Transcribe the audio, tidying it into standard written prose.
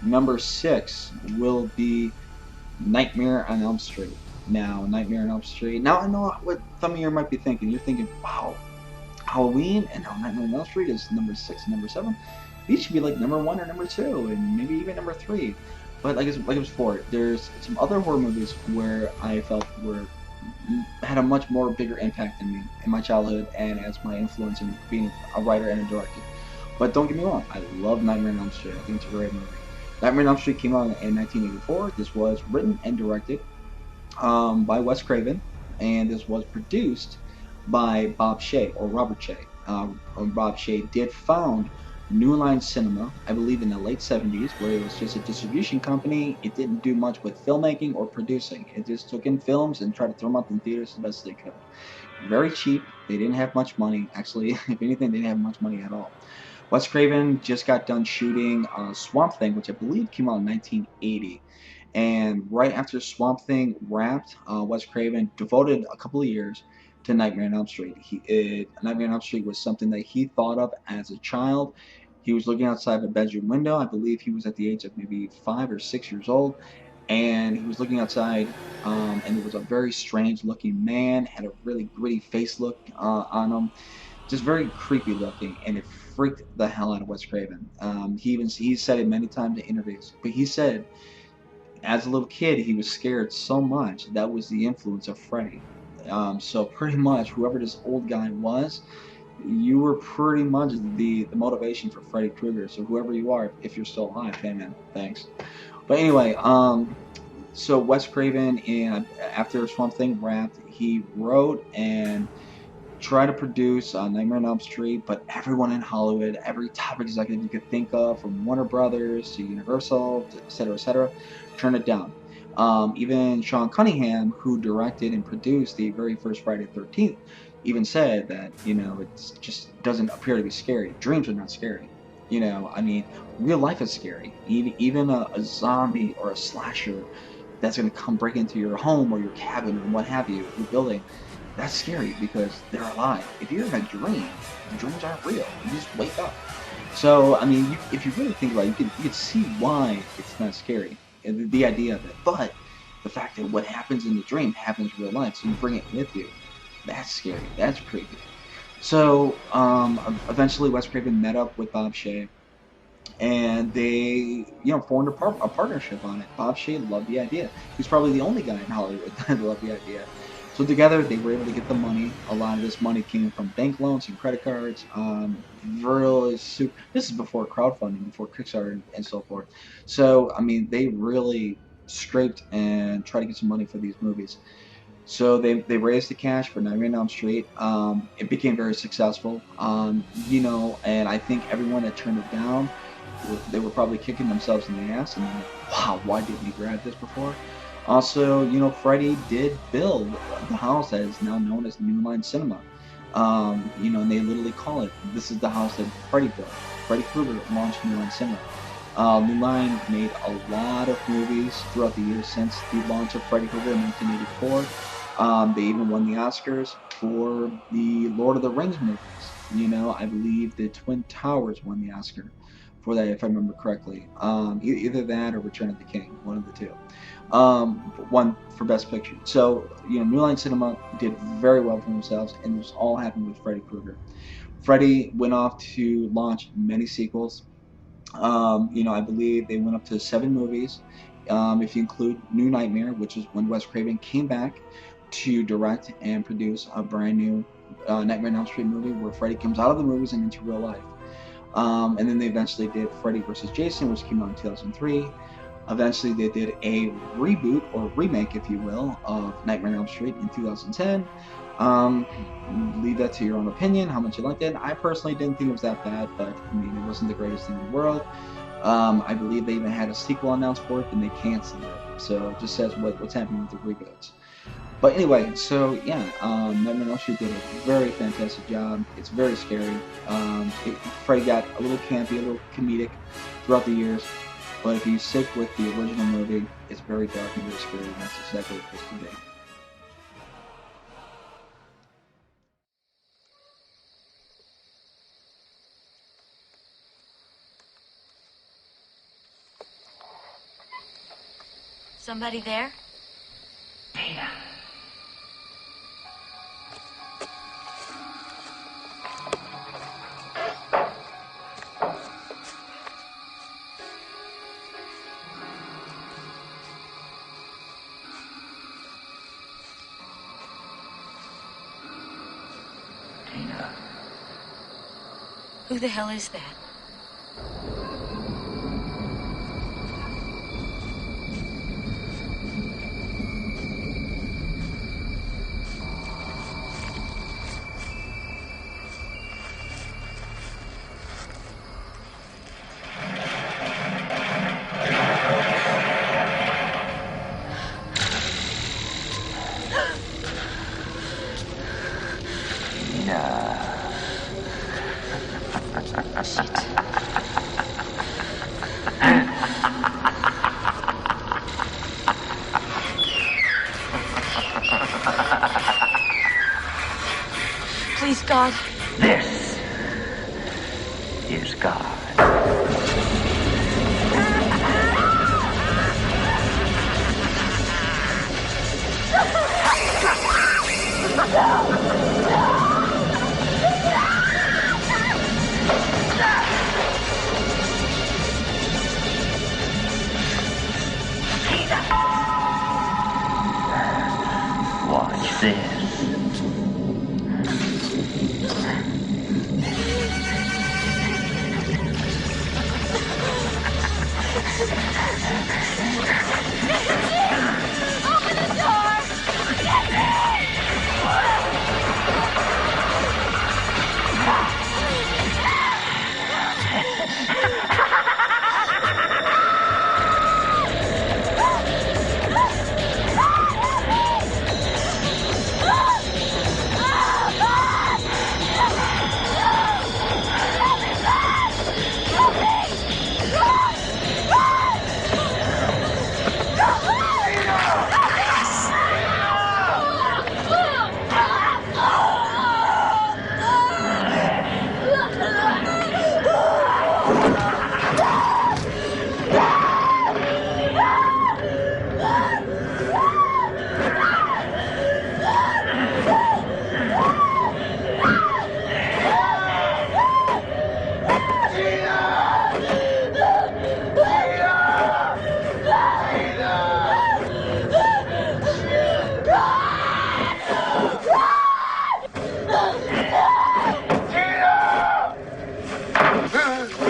Number 6 will be Nightmare on Elm Street. Now, Nightmare on Elm Street. Now, I know what some of you might be thinking. You're thinking, wow, Halloween and now Nightmare on Elm Street is number 6 and number 7. These should be like number 1 or number 2, and maybe even number 3. But like it was before, there's some other horror movies where I felt were had a much more bigger impact on me in my childhood and as my influence in being a writer and a director. But don't get me wrong, I love Nightmare on Elm Street. I think it's a great movie. Nightmare on Elm Street came out in 1984. This was written and directed by Wes Craven, and this was produced by Bob Shea or Robert Shea. Bob Shea did found New Line Cinema, I believe, in the late 70s, where it was just a distribution company. It didn't do much with filmmaking or producing. It just took in films and tried to throw them out in theaters the best they could. Very cheap. They didn't have much money. Actually, if anything, they didn't have much money at all. Wes Craven just got done shooting Swamp Thing, which I believe came out in 1980. And right after Swamp Thing wrapped, Wes Craven devoted a couple of years to Nightmare on Elm Street. Nightmare on Elm Street was something that he thought of as a child. He was looking outside a bedroom window. I believe he was at the age of maybe 5 or 6 years old, and he was looking outside, and there was a very strange looking man, had a really gritty face look on him, just very creepy looking, and it freaked the hell out of Wes Craven. He said it many times in interviews, but he said as a little kid he was scared so much that was the influence of Freddy. So pretty much whoever this old guy was, you were pretty much the motivation for Freddy Krueger. So whoever you are, if you're still alive, hey man, thanks. But anyway, so Wes Craven, and after Swamp Thing wrapped, he wrote and tried to produce Nightmare on Elm Street, but everyone in Hollywood, every top executive you could think of, from Warner Brothers to Universal, to et cetera, turned it down. Even Sean Cunningham, who directed and produced the very first Friday the 13th, even said that, it just doesn't appear to be scary. Dreams are not scary. I mean, real life is scary. Even a zombie or a slasher that's going to come break into your home or your cabin or what have you, your building, that's scary because they're alive. If you're in a dream, the dreams aren't real. You just wake up. So, I mean, if you really think about it, you can see why it's not scary, and the idea of it. But the fact that what happens in the dream happens in real life, so you bring it with you, that's scary. That's creepy. So, eventually, Wes Craven met up with Bob Shea, and they formed a partnership on it. Bob Shea loved the idea. He's probably the only guy in Hollywood that loved the idea. So together they were able to get the money. A lot of this money came from bank loans and credit cards. This is before crowdfunding, before Kickstarter and so forth. So I mean, they really scraped and tried to get some money for these movies. So they raised the cash for Nightmare on Elm Street. It became very successful. And I think everyone that turned it down, they were probably kicking themselves in the ass and like, wow, why didn't we grab this before? Also, Freddie did build the house that is now known as New Line Cinema. And they literally call it, this is the house that Freddie built. Freddie Krueger launched New Line Cinema. New Line made a lot of movies throughout the years since the launch of Freddy Krueger in 1984. They even won the Oscars for the Lord of the Rings movies. I believe the Twin Towers won the Oscar for that, if I remember correctly. Either that or Return of the King, one of the two. One for Best Picture. So, New Line Cinema did very well for themselves, and this all happened with Freddy Krueger. Freddy went off to launch many sequels. I believe they went up to 7 movies. If you include New Nightmare, which is when Wes Craven came back to direct and produce a brand new Nightmare on Elm Street movie where Freddy comes out of the movies and into real life. And then they eventually did Freddy vs. Jason, which came out in 2003. Eventually, they did a reboot or remake, if you will, of Nightmare on Elm Street in 2010. Um, Leave that to your own opinion, how much you liked it. I personally didn't think it was that bad, but I mean, it wasn't the greatest thing in the world. I believe they even had a sequel announced for it, and they canceled it. So it just says what's happening with the reboots. But anyway, so yeah, Nightmare on Elm Street did a very fantastic job. It's very scary. Freddy got a little campy, a little comedic throughout the years. But if you stick with the original movie, it's very dark and very scary, and that's exactly what it's supposed to be. Somebody there? Tina. Tina. Who the hell is that? Please, God. This is God. Watch this. Open the door! Get me!